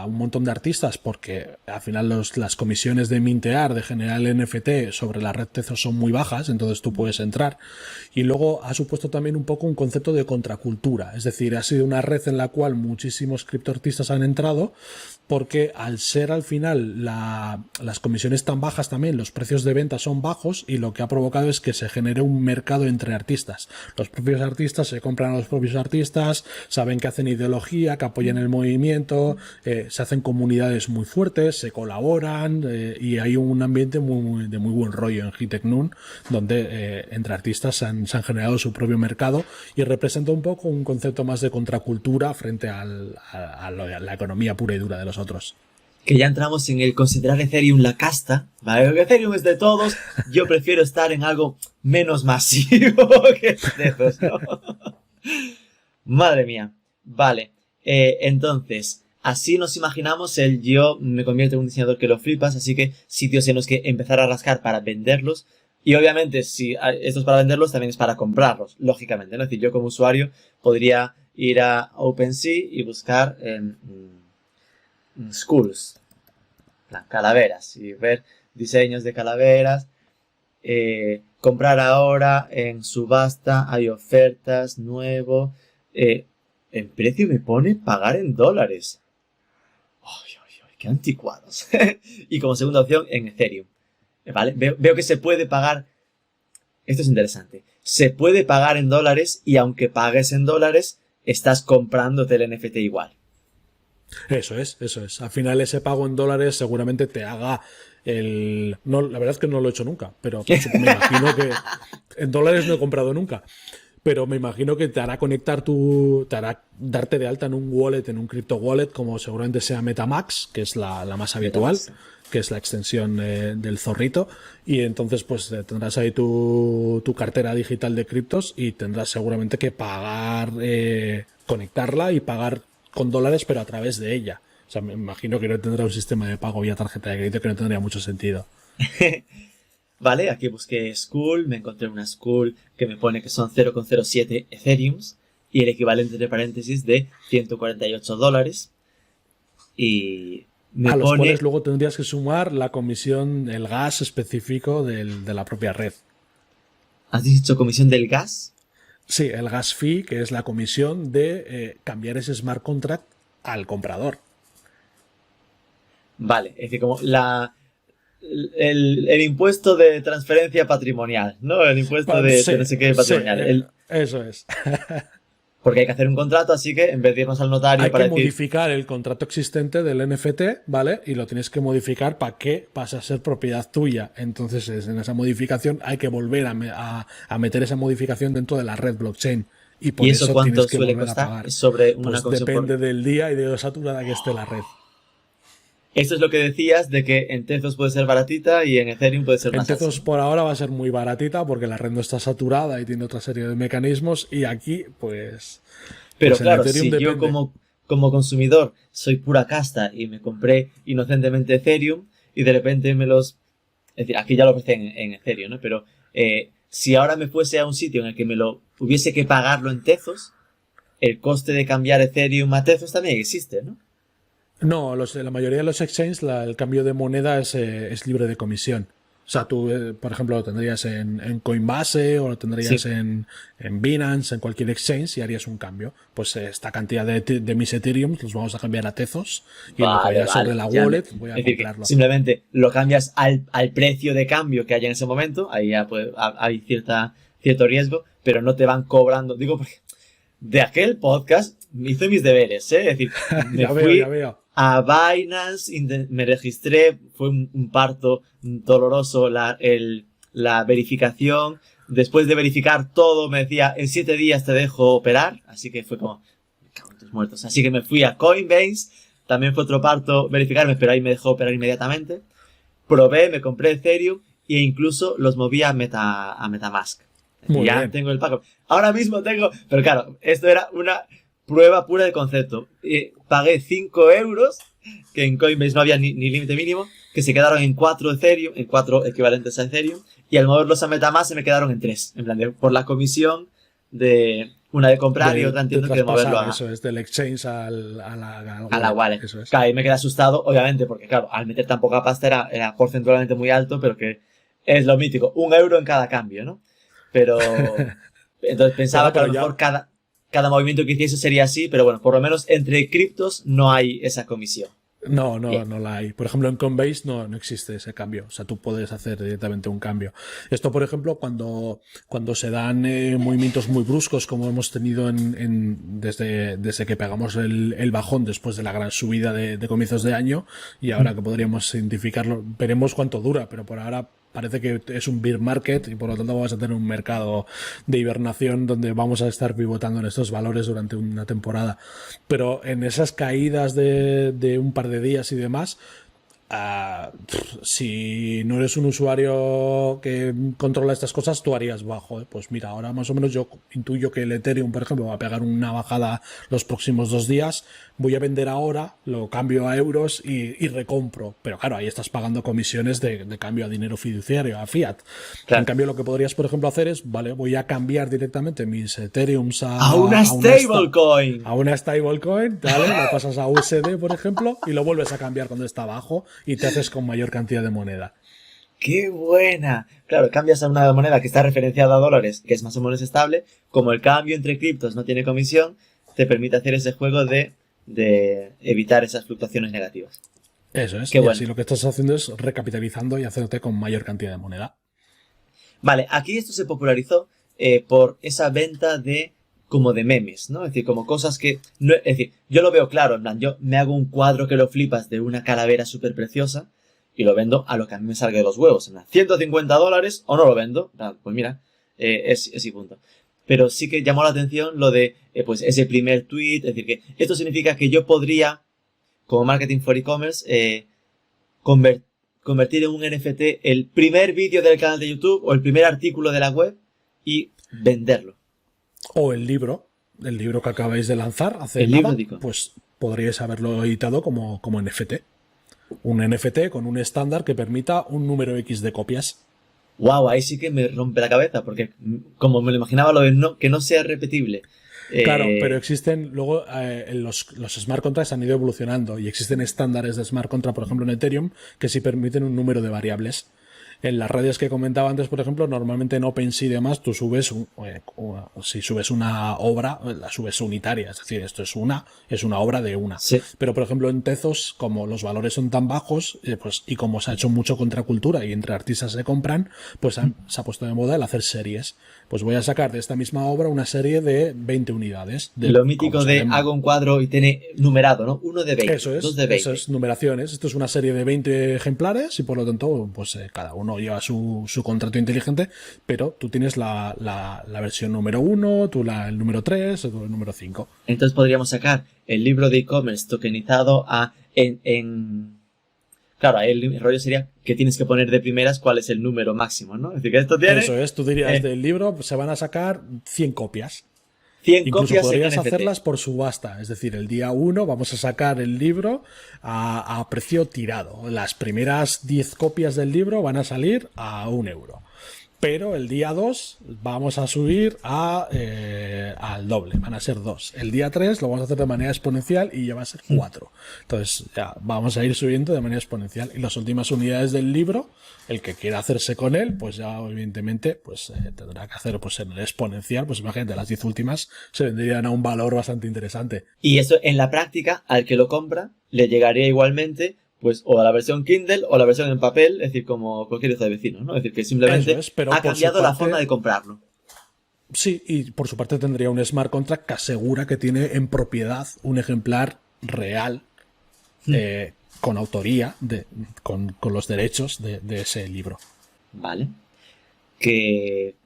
un montón de artistas, porque al final las comisiones de mintear, de generar el NFT sobre la red Tezos son muy bajas, entonces tú puedes entrar. Y luego ha supuesto también un poco un concepto de contracultura, es decir, ha sido una red en la cual muchísimos criptoartistas han entrado, porque al ser al final las comisiones tan bajas, también los precios de venta son bajos, y lo que ha provocado es que se genere un mercado entre artistas. Los propios artistas se compran a los propios artistas, saben que hacen ideología, que apoyan el movimiento, se hacen comunidades muy fuertes, se colaboran, y hay un ambiente de muy buen rollo en HitechNoon, donde entre artistas se han generado su propio mercado, y representa un poco un concepto más de contracultura frente a la economía pura y dura de los otros. Que ya entramos en el considerar Ethereum la casta, ¿vale? Ethereum es de todos, yo prefiero estar en algo menos masivo que Tezos, ¿no? Madre mía. Vale, entonces, así nos imaginamos yo me convierto en un diseñador que lo flipas, así que sitios en los que empezar a rascar para venderlos. Y obviamente, si esto es para venderlos, también es para comprarlos, lógicamente, ¿no? Es decir, yo como usuario podría ir a OpenSea y buscar en schools, calaveras, y ver diseños de calaveras. Comprar ahora en subasta, hay ofertas, nuevo. en precio me pone pagar en dólares. ¡Ay, ay, ay! ¡Qué anticuados! Y como segunda opción, en Ethereum. ¿Vale? Veo que se puede pagar. Esto es interesante. Se puede pagar en dólares y aunque pagues en dólares, estás comprándote el NFT igual. Eso es. Al final ese pago en dólares seguramente te haga el... No, la verdad es que no lo he hecho nunca, pero me imagino que en dólares no he comprado nunca. Pero me imagino que te hará te hará darte de alta en un wallet, en un crypto wallet, como seguramente sea MetaMask, que es la más habitual, que es la extensión del zorrito. Y entonces pues tendrás ahí tu cartera digital de criptos y tendrás seguramente que pagar, conectarla y pagar con dólares, pero a través de ella. O sea, me imagino que no tendrá un sistema de pago vía tarjeta de crédito que no tendría mucho sentido. Vale, aquí busqué Skull, me encontré una Skull que me pone que son 0,07 Ethereums y el equivalente entre paréntesis de $148. Y me a los pone... cuales luego tendrías que sumar la comisión, el gas específico de la propia red. ¿Has dicho comisión del gas? Sí, el gas fee, que es la comisión de cambiar ese smart contract al comprador. Vale, es decir, como el impuesto de transferencia patrimonial, ¿no? El impuesto de no sé qué patrimonial. Eso es. Porque hay que hacer un contrato, así que en vez de irnos al notario hay para que decir... modificar el contrato existente del NFT, ¿vale? Y lo tienes que modificar para que pase a ser propiedad tuya. Entonces, en esa modificación hay que volver a meter esa modificación dentro de la red blockchain. Y por eso cuánto tienes que suele volver costar? a pagar. ¿Es sobre una pues comisión depende del día y de lo saturada que esté la red. Esto es lo que decías de que en Tezos puede ser baratita y en Ethereum puede ser más En Tezos alta. por ahora va a ser muy baratita porque la red no está saturada y tiene otra serie de mecanismos y aquí pues... Pero pues claro, si yo como consumidor soy pura casta y me compré inocentemente Ethereum y de repente es decir, aquí ya lo ofrecen en Ethereum, ¿no? Pero si ahora me fuese a un sitio en el que me lo hubiese que pagarlo en Tezos, el coste de cambiar Ethereum a Tezos también existe, ¿no? No, la mayoría de los exchanges el cambio de moneda es libre de comisión. O sea, tú, por ejemplo, lo tendrías en Coinbase o lo tendrías en Binance, en cualquier exchange y harías un cambio. Pues esta cantidad de mis Ethereum los vamos a cambiar a Tezos y lo que haya sobre la wallet voy a comprarlo. Simplemente lo cambias al precio de cambio que haya en ese momento, ahí ya hay cierto riesgo, pero no te van cobrando. Digo, porque de aquel podcast hice mis deberes, ¿eh? Es decir, ya veo. A Binance, me registré, fue un parto doloroso la verificación. Después de verificar todo, me decía, en 7 días te dejo operar. Así que fue como, me cago en tus muertos. Así que me fui a Coinbase, también fue otro parto verificarme, pero ahí me dejó operar inmediatamente. Probé, me compré Ethereum e incluso los moví a MetaMask. Muy ya bien. tengo el pago. Ahora mismo tengo, pero claro, esto era una prueba pura de concepto. Pagué 5 euros, que en Coinbase no había ni límite mínimo, que se quedaron en 4 Ethereum, en 4 equivalentes a Ethereum, y al moverlos a MetaMask se me quedaron en 3, en plan por la comisión de una de comprar y otra entiendo que de moverlo a... Eso es, del exchange a la wallet. Eso es. Claro, y me quedé asustado, obviamente, porque claro, al meter tan poca pasta era porcentualmente muy alto, pero que es lo mítico, 1 euro en cada cambio, ¿no? Pero... Entonces pensaba que a lo mejor cada movimiento que hiciese sería así, pero bueno, por lo menos entre criptos no hay esa comisión. No la hay. Por ejemplo, en Coinbase no existe ese cambio. O sea, tú puedes hacer directamente un cambio. Esto, por ejemplo, cuando se dan movimientos muy bruscos, como hemos tenido desde que pegamos el bajón después de la gran subida de comienzos de año, y ahora que podríamos identificarlo, veremos cuánto dura, pero por ahora parece que es un bear market y por lo tanto vamos a tener un mercado de hibernación donde vamos a estar pivotando en estos valores durante una temporada. Pero en esas caídas de un par de días y demás, si no eres un usuario que controla estas cosas, tú harías bajo. Pues mira, ahora más o menos yo intuyo que el Ethereum, por ejemplo, va a pegar una bajada los próximos 2 días. Voy a vender ahora, lo cambio a euros y recompro. Pero claro, ahí estás pagando comisiones de cambio a dinero fiduciario, a fiat. Claro. En cambio, lo que podrías, por ejemplo, hacer es, vale, voy a cambiar directamente mis Ethereums a una stablecoin. A una stablecoin, ¿vale? Lo pasas a USD, por ejemplo, y lo vuelves a cambiar cuando está abajo y te haces con mayor cantidad de moneda. ¡Qué buena! Claro, cambias a una moneda que está referenciada a dólares, que es más o menos estable. Como el cambio entre criptos no tiene comisión, te permite hacer ese juego de evitar esas fluctuaciones negativas. Eso es. Qué y bueno. así lo que estás haciendo es recapitalizando y hacerte con mayor cantidad de moneda. Vale, aquí esto se popularizó por esa venta de como de memes, ¿no? Es decir, como cosas que... No, es decir, yo lo veo claro, en plan, yo me hago un cuadro que lo flipas de una calavera súper preciosa y lo vendo a lo que a mí me salga de los huevos. En plan, $150 o no lo vendo. Pues mira, es y punto. Pero sí que llamó la atención lo de, pues, ese primer tweet. Es decir, que esto significa que yo podría, como marketing for e-commerce, convertir en un NFT el primer vídeo del canal de YouTube o el primer artículo de la web y venderlo. O el libro que acabáis de lanzar hace El nada, libro, pues podríais haberlo editado como NFT. Un NFT con un estándar que permita un número X de copias. Wow, ahí sí que me rompe la cabeza, porque como me lo imaginaba, lo de que no sea repetible. Claro, pero existen luego los smart contracts han ido evolucionando y existen estándares de smart contract, por ejemplo en Ethereum, que sí permiten un número de variables. En las redes que comentaba antes, por ejemplo, normalmente en OpenSea y demás, tú subes, si subes una obra, la subes unitaria, es decir, esto es una obra de una. Sí. Pero, por ejemplo, en Tezos, como los valores son tan bajos, pues, y como se ha hecho mucho contracultura y entre artistas se compran, pues se ha puesto de moda el hacer series. Pues voy a sacar de esta misma obra una serie de 20 unidades. Lo mítico de hago un cuadro y tiene numerado, ¿no? 1 de 20, eso es, 2 de 20. Eso es, numeraciones. Esto es una serie de 20 ejemplares y por lo tanto, pues cada uno lleva su contrato inteligente, pero tú tienes la versión número 1, tú el número 3, tú el número 5. Entonces podríamos sacar el libro de e-commerce tokenizado Claro, ahí el rollo sería que tienes que poner de primeras cuál es el número máximo, ¿no? Es decir, que esto tiene... Eso es, tú dirías del libro se van a sacar 100 copias. 100 Incluso copias podrías en NFT. hacerlas por subasta, es decir, el día 1 vamos a sacar el libro a precio tirado. Las primeras 10 copias del libro van a salir a €1. Pero el día 2 vamos a subir al doble, van a ser 2. El día 3 lo vamos a hacer de manera exponencial y ya va a ser 4. Entonces ya vamos a ir subiendo de manera exponencial. Y las últimas unidades del libro, el que quiera hacerse con él, pues ya evidentemente pues tendrá que hacer pues en el exponencial. Pues imagínate, las 10 últimas se venderían a un valor bastante interesante. Y eso en la práctica, al que lo compra, le llegaría igualmente pues o a la versión Kindle o la versión en papel, es decir, como cualquier hijo de vecino, ¿no? Es decir, que simplemente pero ha cambiado la parte, forma de comprarlo. Sí, y por su parte tendría un smart contract que asegura que tiene en propiedad un ejemplar real con autoría, con los derechos de ese libro. Vale. Que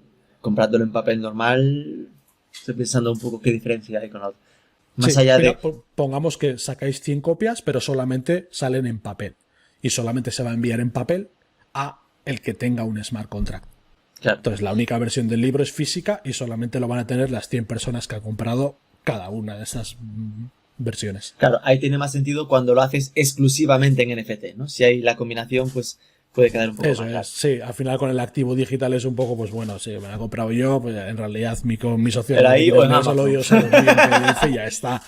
comprándolo en papel normal, estoy pensando un poco qué diferencia hay con otro. Más allá de... Pongamos que sacáis 100 copias, pero solamente salen en papel. Y solamente se va a enviar en papel a el que tenga un smart contract. Claro. Entonces, la única versión del libro es física y solamente lo van a tener las 100 personas que han comprado cada una de esas versiones. Claro, ahí tiene más sentido cuando lo haces exclusivamente en NFT, ¿no? Si hay la combinación, pues puede quedar un poco Eso más claro. es, sí, al final con el activo digital es un poco, pues bueno, sí, me lo he comprado yo, pues en realidad mi socio Pero ahí o en solo yo solo PDF y ya está.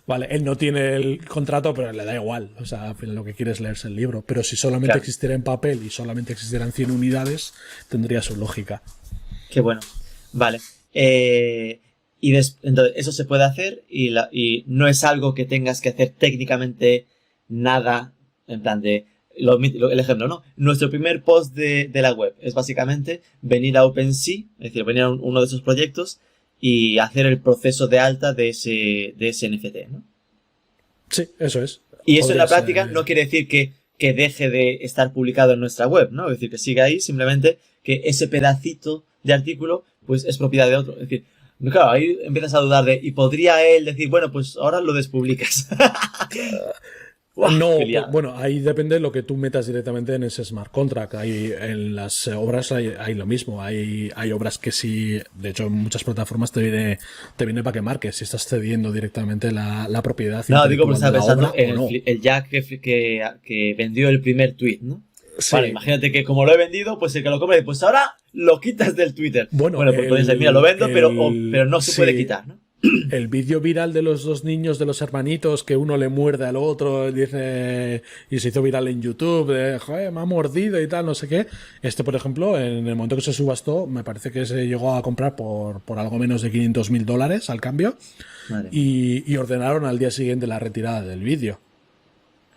Vale, él no tiene el contrato, pero le da igual. O sea, al final lo que quiere es leerse el libro. Pero si solamente existiera en papel y solamente existieran 100 unidades, tendría su lógica. Qué bueno. Vale. Entonces, eso se puede hacer y no es algo que tengas que hacer técnicamente nada, en plan de... el ejemplo, ¿no? Nuestro primer post de la web es básicamente venir a OpenSea, es decir, venir a uno de esos proyectos y hacer el proceso de alta de ese NFT, ¿no? Sí, eso es. Y eso en la práctica no quiere decir que deje de estar publicado en nuestra web, ¿no? Es decir, que siga ahí, simplemente que ese pedacito de artículo pues es propiedad de otro. Es decir, claro, ahí empiezas a dudar y podría él decir, bueno, pues ahora lo despublicas. No, bueno, ahí depende de lo que tú metas directamente en ese smart contract. En las obras hay lo mismo. Hay obras que sí, de hecho en muchas plataformas te viene para que marques si estás cediendo directamente la propiedad. No, digo, porque estaba pensando en el Jack que vendió el primer tweet, ¿no? Sí. Vale, imagínate que como lo he vendido, pues el que lo compre, pues ahora lo quitas del Twitter. Bueno, pues puedes decir, mira, lo vendo, pero no se puede quitar, ¿no? el vídeo viral de los dos niños, de los hermanitos, que uno le muerde al otro, dice, y se hizo viral en YouTube, de, joder, me ha mordido y tal, no sé qué. Por ejemplo, en el momento que se subastó, me parece que se llegó a comprar por algo menos de $500.000 al cambio. Y ordenaron al día siguiente la retirada del vídeo.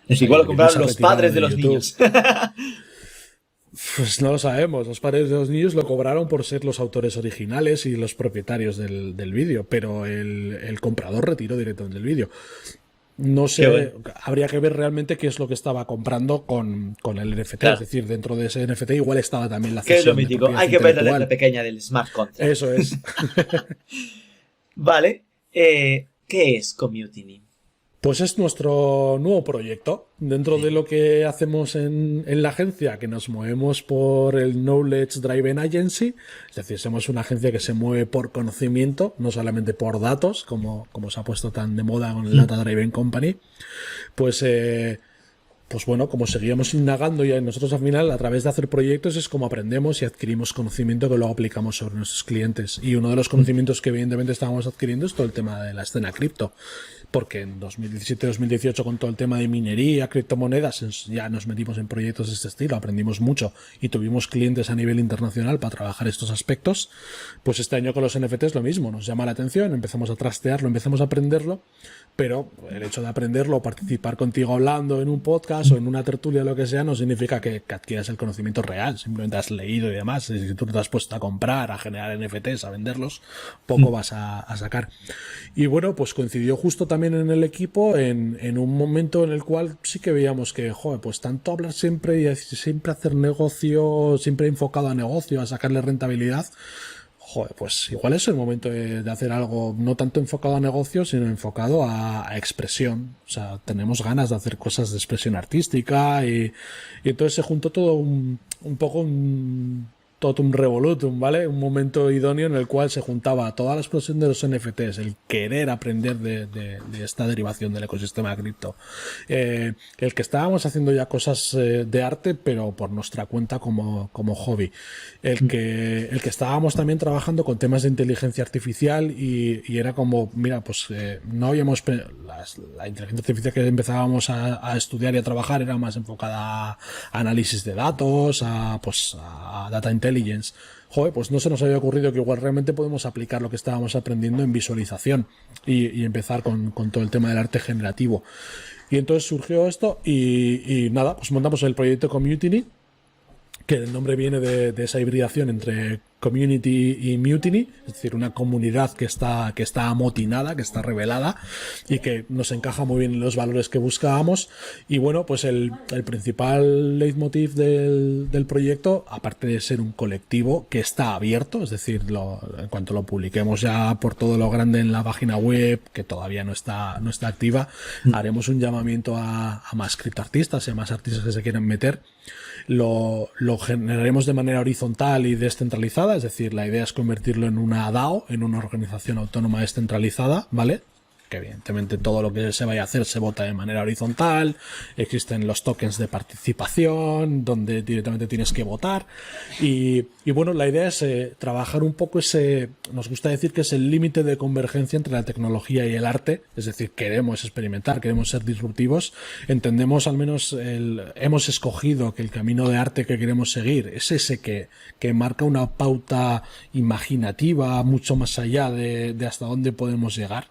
Es igual lo compraron los padres de los niños. Pues no lo sabemos. Los padres de los niños lo cobraron por ser los autores originales y los propietarios del vídeo, pero el comprador retiró directamente el vídeo. No sé, habría que ver realmente qué es lo que estaba comprando con el NFT. Claro. Es decir, dentro de ese NFT igual estaba también la cesión. ¿Qué es lo mítico? Hay que ver la letra pequeña del smart contract. Eso es. Vale. ¿Qué es Community? Pues es nuestro nuevo proyecto. Dentro de lo que hacemos en la agencia, que nos movemos por el Knowledge Driven Agency, es decir, somos una agencia que se mueve por conocimiento, no solamente por datos, como se ha puesto tan de moda con el Data Driven Company, pues bueno, como seguíamos indagando y nosotros al final, a través de hacer proyectos, es como aprendemos y adquirimos conocimiento que luego aplicamos sobre nuestros clientes. Y uno de los conocimientos que evidentemente estábamos adquiriendo es todo el tema de la escena cripto. Porque en 2017-2018 con todo el tema de minería, criptomonedas, ya nos metimos en proyectos de este estilo, aprendimos mucho y tuvimos clientes a nivel internacional para trabajar estos aspectos. Pues este año con los NFTs lo mismo, nos llama la atención, empezamos a trastearlo, empezamos a aprenderlo, pero el hecho de aprenderlo o participar contigo hablando en un podcast o en una tertulia o lo que sea no significa que adquieras el conocimiento real, simplemente has leído y demás. Si tú te has puesto a comprar, a generar NFTs, a venderlos, poco vas a sacar. Y bueno, pues coincidió justo también en el equipo en un momento en el cual sí que veíamos que, joder, pues tanto hablar siempre y siempre hacer negocio, siempre enfocado a negocio, a sacarle rentabilidad, joder, pues igual es el momento de hacer algo no tanto enfocado a negocio, sino enfocado a expresión. O sea, tenemos ganas de hacer cosas de expresión artística y entonces se juntó todo un poco totum revolutum, ¿vale? Un momento idóneo en el cual se juntaba toda la explosión de los NFTs, el querer aprender de esta derivación del ecosistema cripto, el que estábamos haciendo ya cosas de arte, pero por nuestra cuenta como hobby, el que estábamos también trabajando con temas de inteligencia artificial y era como, mira, pues no habíamos la inteligencia artificial que empezábamos a estudiar y a trabajar era más enfocada a análisis de datos, a data intelligence. Joder, pues no se nos había ocurrido que igual realmente podemos aplicar lo que estábamos aprendiendo en visualización y empezar con todo el tema del arte generativo. Y entonces surgió esto y nada, pues montamos el proyecto Community, que el nombre viene de esa hibridación entre community y mutiny, es decir, una comunidad que está amotinada, que está rebelada y que nos encaja muy bien en los valores que buscábamos. Y bueno, pues el principal leitmotiv del proyecto, aparte de ser un colectivo que está abierto, es decir, en cuanto lo publiquemos ya por todo lo grande en la página web, que todavía no está activa, haremos un llamamiento a más criptoartistas y a más artistas que se quieran meter. Lo generaremos de manera horizontal y descentralizada, es decir, la idea es convertirlo en una DAO, en una organización autónoma descentralizada, ¿vale? Que evidentemente todo lo que se vaya a hacer se vota de manera horizontal, existen los tokens de participación donde directamente tienes que votar y bueno, la idea es trabajar un poco nos gusta decir que es el límite de convergencia entre la tecnología y el arte, es decir, queremos experimentar, queremos ser disruptivos, entendemos al menos, hemos escogido que el camino de arte que queremos seguir es ese que marca una pauta imaginativa mucho más allá de hasta dónde podemos llegar.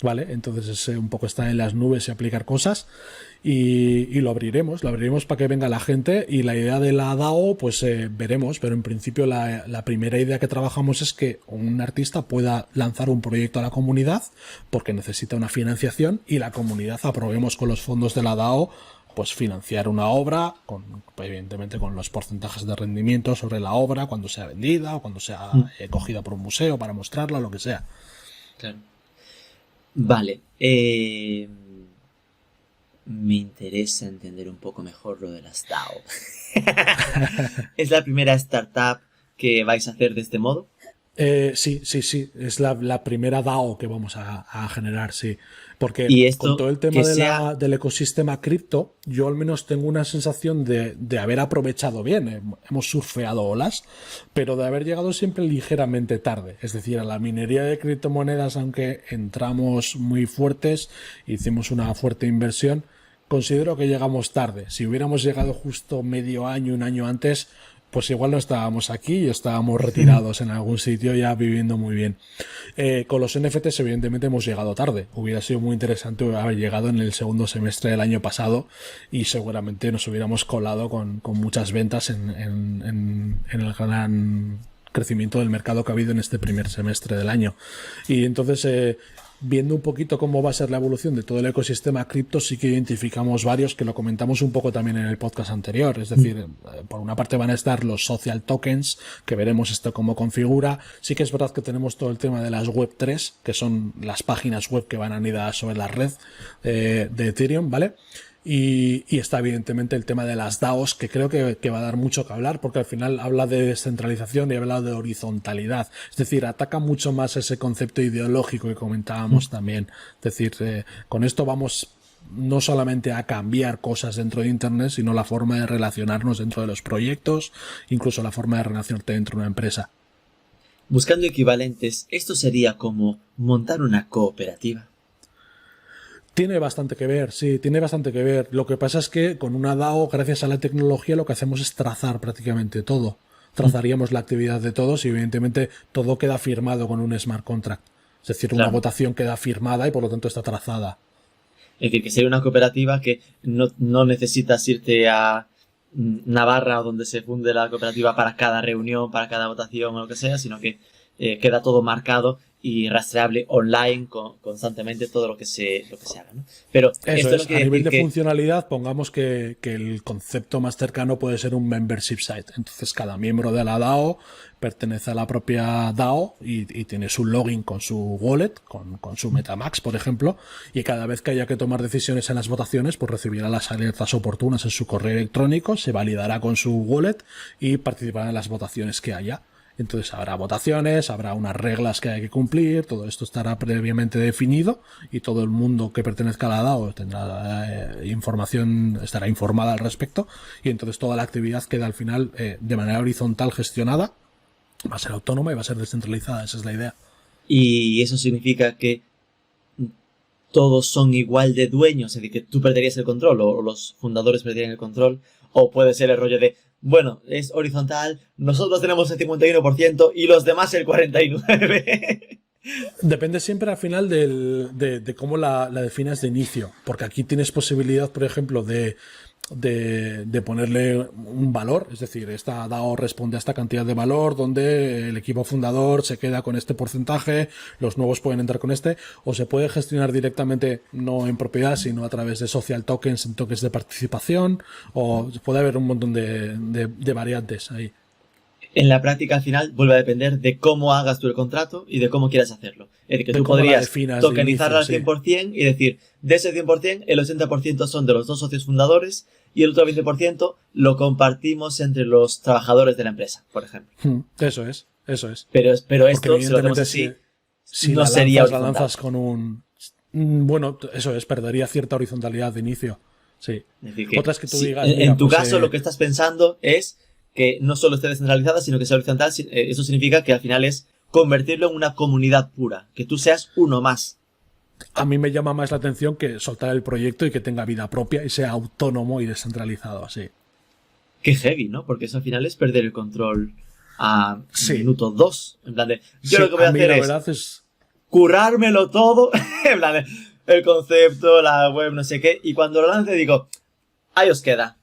Vale, entonces es un poco estar en las nubes y aplicar cosas y lo abriremos para que venga la gente y la idea de la DAO pues veremos, pero en principio la primera idea que trabajamos es que un artista pueda lanzar un proyecto a la comunidad porque necesita una financiación y la comunidad aprobemos con los fondos de la DAO pues financiar una obra evidentemente con los porcentajes de rendimiento sobre la obra cuando sea vendida o cuando sea cogida por un museo para mostrarla o lo que sea. Claro. Vale, me interesa entender un poco mejor lo de las DAO. ¿Es la primera startup que vais a hacer de este modo? Sí, sí, sí. Es la primera DAO que vamos a generar, sí. Porque Y con esto todo el tema que sea... del ecosistema cripto, yo al menos tengo una sensación de haber aprovechado bien. Hemos surfeado olas, pero de haber llegado siempre ligeramente tarde. Es decir, a la minería de criptomonedas, aunque entramos muy fuertes, hicimos una fuerte inversión, considero que llegamos tarde. Si hubiéramos llegado justo medio año, un año antes, pues igual no estábamos aquí y estábamos retirados en algún sitio ya viviendo muy bien. Con los NFTs evidentemente hemos llegado tarde. Hubiera sido muy interesante haber llegado en el segundo semestre del año pasado y seguramente nos hubiéramos colado con muchas ventas en el gran crecimiento del mercado que ha habido en este primer semestre del año. Y entonces, viendo un poquito cómo va a ser la evolución de todo el ecosistema cripto, sí que identificamos varios que lo comentamos un poco también en el podcast anterior. Es decir, por una parte van a estar los social tokens, que veremos esto cómo configura. Sí que es verdad que tenemos todo el tema de las Web3, que son las páginas web que van anidadas sobre la red de Ethereum, ¿vale? Y está evidentemente el tema de las DAOs, que creo que va a dar mucho que hablar, porque al final habla de descentralización y habla de horizontalidad. Es decir, ataca mucho más ese concepto ideológico que comentábamos también. Es decir, con esto vamos no solamente a cambiar cosas dentro de Internet, sino la forma de relacionarnos dentro de los proyectos, incluso la forma de relacionarte dentro de una empresa. Buscando equivalentes, esto sería como montar una cooperativa. Tiene bastante que ver, sí, tiene bastante que ver. Lo que pasa es que con una DAO, gracias a la tecnología, lo que hacemos es trazar prácticamente todo. Trazaríamos la actividad de todos y evidentemente todo queda firmado con un smart contract. Es decir, una Claro. votación queda firmada y por lo tanto está trazada. Es decir, que sería una cooperativa que no necesitas irte a Navarra o donde se funde la cooperativa para cada reunión, para cada votación o lo que sea, sino que queda todo marcado y rastreable online constantemente todo lo que se haga, ¿no? Pero Eso esto no es, a quiere nivel decir de que... funcionalidad, pongamos que el concepto más cercano puede ser un membership site. Entonces, cada miembro de la DAO pertenece a la propia DAO y tiene su login con su wallet, con su Metamask, por ejemplo, y cada vez que haya que tomar decisiones en las votaciones, pues recibirá las alertas oportunas en su correo electrónico, se validará con su wallet y participará en las votaciones que haya. Entonces habrá votaciones, habrá unas reglas que hay que cumplir, todo esto estará previamente definido y todo el mundo que pertenezca a la DAO tendrá información, estará informada al respecto y entonces toda la actividad queda al final de manera horizontal gestionada, va a ser autónoma y va a ser descentralizada, esa es la idea. Y eso significa que todos son igual de dueños, es decir, que tú perderías el control o los fundadores perderían el control, o puede ser el rollo de, bueno, es horizontal, nosotros tenemos el 51% y los demás el 49%. Depende siempre al final de cómo la definas de inicio, porque aquí tienes posibilidad, por ejemplo, de ponerle un valor, es decir, esta DAO responde a esta cantidad de valor, donde el equipo fundador se queda con este porcentaje, los nuevos pueden entrar con este, o se puede gestionar directamente no en propiedad, sino a través de social tokens, en tokens de participación, o puede haber un montón de variantes ahí. En la práctica, al final, vuelve a depender de cómo hagas tú el contrato y de cómo quieras hacerlo. Es decir, que De tú cómo la podrías definas de tokenizarla inicio, al sí. 100% y decir, de ese 100%, el 80% son de los dos socios fundadores y el otro 20% lo compartimos entre los trabajadores de la empresa, por ejemplo. Eso es, eso es. Pero Porque esto, si lo hacemos evidentemente así, si no la sería lanzas, la horizontal. lanzas con un... Bueno, eso es, perdería cierta horizontalidad de inicio. Sí. Es decir, que Otra es que tú si, digas, en mira, tu pues... caso lo que estás pensando es que no solo esté descentralizada, sino que sea horizontal. Eso significa que al final es convertirlo en una comunidad pura, que tú seas uno más. a mí me llama más la atención que soltar el proyecto y que tenga vida propia y sea autónomo y descentralizado así. Qué heavy, ¿no? Porque eso al final es perder el control a Sí. minuto 2. En plan de, yo Sí, lo que voy a mí hacer la es verdad es... currármelo todo, en plan de, el concepto, la web, no sé qué, y cuando lo lance digo, ahí os queda,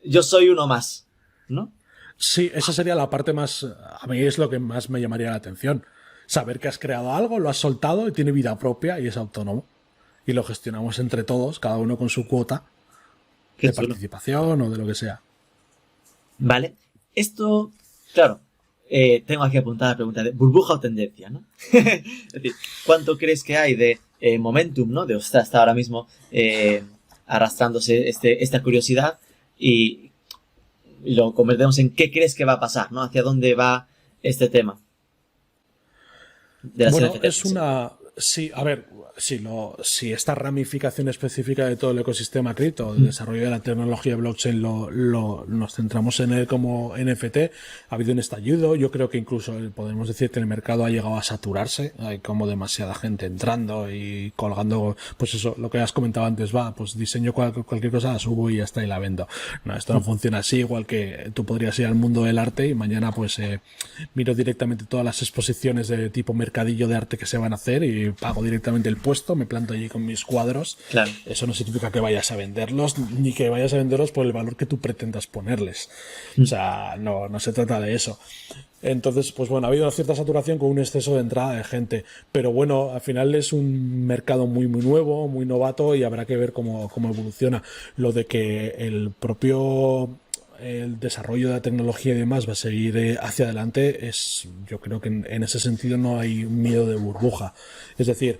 yo soy uno más, ¿no? Sí, esa sería la parte más... A mí es lo que más me llamaría la atención. Saber que has creado algo, lo has soltado y tiene vida propia y es autónomo. Y lo gestionamos entre todos, cada uno con su cuota Qué de chulo. participación o de lo que sea. Vale, esto, claro, tengo aquí apuntada la pregunta de burbuja o tendencia, ¿no? Es decir, ¿cuánto crees que hay de momentum, ¿no? De, ostras, está ahora mismo arrastrándose esta curiosidad y lo convertimos en qué crees que va a pasar, ¿no? Hacia dónde va este tema. de las Bueno, NFTs. es una... Sí, a ver, si esta ramificación específica de todo el ecosistema cripto, el desarrollo de la tecnología blockchain, nos centramos en él como NFT, ha habido un estallido. Yo creo que incluso podemos decir que el mercado ha llegado a saturarse. Hay como demasiada gente entrando y colgando, pues eso, lo que has comentado antes, pues diseño cualquier cosa, la subo y ya está y la vendo. No, esto no funciona así, igual que tú podrías ir al mundo del arte y mañana pues miro directamente todas las exposiciones de tipo mercadillo de arte que se van a hacer y pago directamente el puesto, me planto allí con mis cuadros. Claro. Eso no significa que vayas a venderlos, ni que vayas a venderlos por el valor que tú pretendas ponerles. O sea, no se trata de eso. Entonces, pues bueno, ha habido una cierta saturación con un exceso de entrada de gente. Pero bueno, al final es un mercado muy nuevo, muy novato y habrá que ver cómo evoluciona. Lo de que el desarrollo de la tecnología y demás va a seguir hacia adelante, yo creo que en ese sentido no hay miedo de burbuja. Es decir,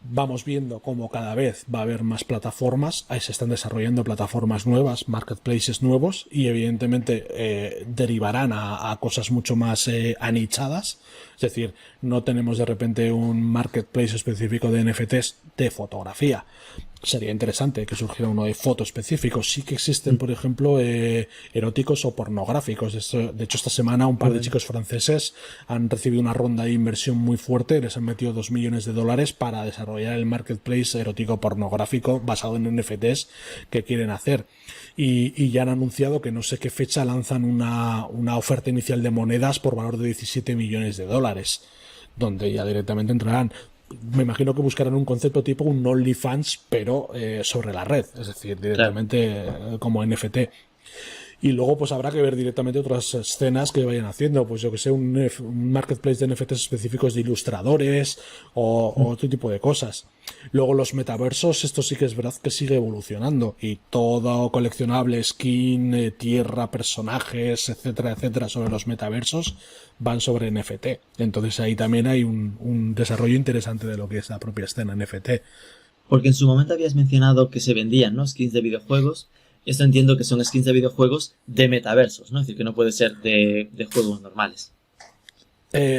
vamos viendo cómo cada vez va a haber más plataformas, ahí se están desarrollando plataformas nuevas, marketplaces nuevos y evidentemente derivarán a cosas mucho más anichadas. Es decir, no tenemos de repente un marketplace específico de NFTs de fotografía. Sería interesante que surgiera uno de foto específico. Sí que existen, por ejemplo, eróticos o pornográficos. De hecho, esta semana un par de chicos franceses han recibido una ronda de inversión muy fuerte. Les han metido $2 millones para desarrollar el marketplace erótico pornográfico basado en NFTs que quieren hacer. Y ya han anunciado que no sé qué fecha lanzan una oferta inicial de monedas por valor de $17 millones, donde ya directamente entrarán. Me imagino que buscarán un concepto tipo un OnlyFans, pero sobre la red, es decir, directamente como NFT. Y luego pues habrá que ver directamente otras escenas que vayan haciendo, pues yo que sé, un marketplace de NFTs específicos de ilustradores o otro tipo de cosas. Luego los metaversos, esto sí que es verdad que sigue evolucionando y todo coleccionable, skin, tierra, personajes, etcétera, etcétera, sobre los metaversos van sobre NFT. Entonces ahí también hay un desarrollo interesante de lo que es la propia escena NFT. Porque en su momento habías mencionado que se vendían, ¿no?, skins de videojuegos. Esto entiendo que son skins de videojuegos de metaversos, ¿no? Es decir, que no puede ser de juegos normales.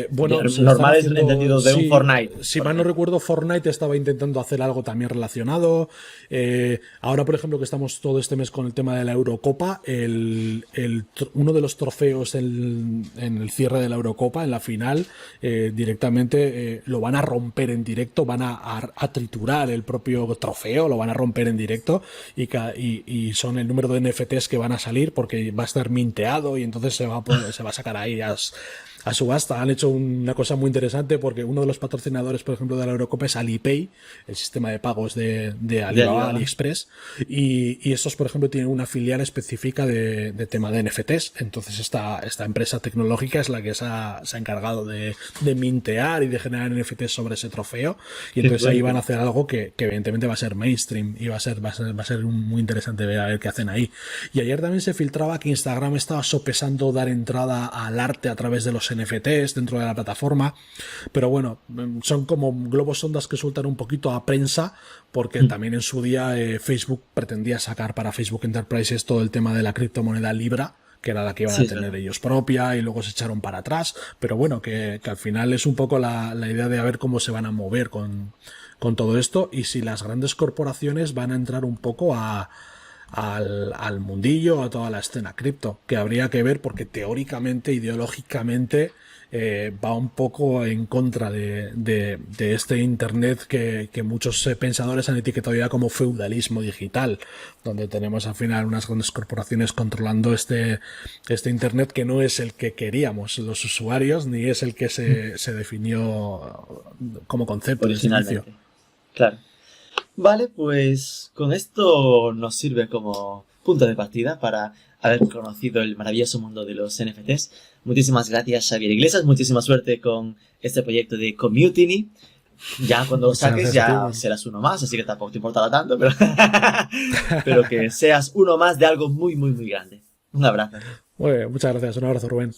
Bueno, Normales en el entendido de un Fortnite. Si mal no recuerdo, Fortnite estaba intentando hacer algo también relacionado. Ahora, por ejemplo, que estamos todo este mes con el tema de la Eurocopa, uno de los trofeos en el cierre de la Eurocopa, en la final, directamente lo van a romper en directo, van a triturar el propio trofeo, lo van a romper en directo y son el número de NFTs que van a salir porque va a estar minteado y entonces se va a sacar ahí a subasta. Han hecho una cosa muy interesante porque uno de los patrocinadores, por ejemplo, de la Eurocopa es Alipay, el sistema de pagos de Alibaba, AliExpress, y estos, por ejemplo, tienen una filial específica de tema de NFTs. Entonces esta empresa tecnológica es la que se ha encargado de mintear y de generar NFTs sobre ese trofeo, y entonces ahí van a hacer algo que evidentemente va a ser mainstream y va a ser muy interesante ver qué hacen ahí. Y ayer también se filtraba que Instagram estaba sopesando dar entrada al arte a través de los NFTs dentro de la plataforma, pero bueno, son como globos sondas que sueltan un poquito a prensa, porque también en su día Facebook pretendía sacar para Facebook Enterprises todo el tema de la criptomoneda Libra, que era la que iban a tener ellos propia, y luego se echaron para atrás, pero bueno, que al final es un poco la idea de a ver cómo se van a mover con todo esto y si las grandes corporaciones van a entrar un poco al mundillo, a toda la escena cripto, que habría que ver porque teóricamente, ideológicamente va un poco en contra de este internet que muchos pensadores han etiquetado ya como feudalismo digital, donde tenemos al final unas grandes corporaciones controlando este internet que no es el que queríamos los usuarios, ni es el que se definió como concepto de servicio. Claro. Vale, pues con esto nos sirve como punto de partida para haber conocido el maravilloso mundo de los NFTs. Muchísimas gracias, Xavier Iglesias. Muchísima suerte con este proyecto de Community. Ya cuando lo saques ya serás uno más, así que tampoco te importará tanto, pero que seas uno más de algo muy, muy, muy grande. Un abrazo. Muy bien, muchas gracias. Un abrazo, Rubén.